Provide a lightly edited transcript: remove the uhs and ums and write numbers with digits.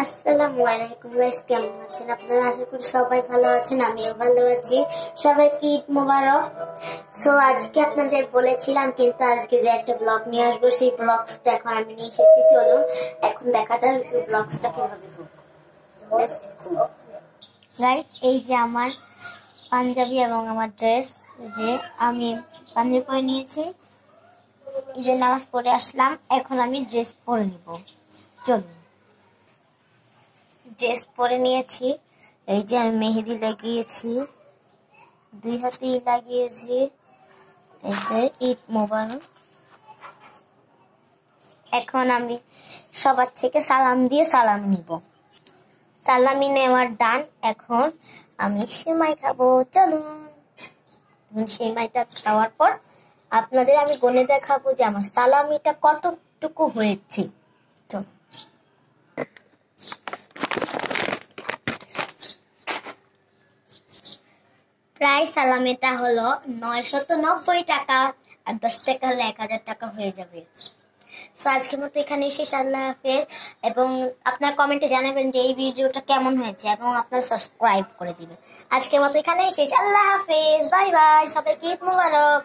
আসসালামু আলাইকুম গাইস, কেমন আছেন আপনারা? আশা করি সবাই ভালো আছেন, আমিও ভালো আছি। সবাইকে ঈদ মোবারক। সো আজকে আপনাদের বলেছিলাম, কিন্তু আজকে যে একটা ব্লগ নিয়ে আসবো, সেই ব্লগসটা এখন আমি নিয়ে এসেছি। চলুন এখন দেখা যাক ব্লগসটা কিভাবে করবো। গাইস, এই যে আমার পাঞ্জাবি এবং আমার ড্রেস, যে আমি পাঞ্জাবি পরে নিয়েছি, ঈদের নামাজ পড়ে আসলাম, এখন আমি ড্রেস পরে নিব। চলুন, ড্রেস পরে নিয়েছি। এই যে আমি মেহেদি লাগিয়েছি, 2 হাতেই লাগিয়েছি। এই যে ঈদ মোবারক। এখন আমি সবার থেকে সালাম দিয়ে সালাম নিব। সালামি নেওয়ার ডান। এখন আমি সেমাই খাবো। চলুন, সেমাইটা খাওয়ার পর আপনাদের আমি গনে দেখাবো যে আমার সালামিটা কতটুকু হয়েছে। চলুন। প্রায় সালামিটা হলো 990 টাকা, আর 10 টাকা হলে 1000 টাকা হয়ে যাবে। সো আজকের মতো এখানে শেষ। আল্লাহ হাফেজ। এবং আপনার কমেন্টে জানাবেন যে এই ভিডিওটা কেমন হয়েছে, এবং আপনারা সাবস্ক্রাইব করে দিবেন। আজকের মতো এখানেই শেষ। আল্লাহ হাফেজ, বাই বাই, সবাইকে ঈদ মোবারক।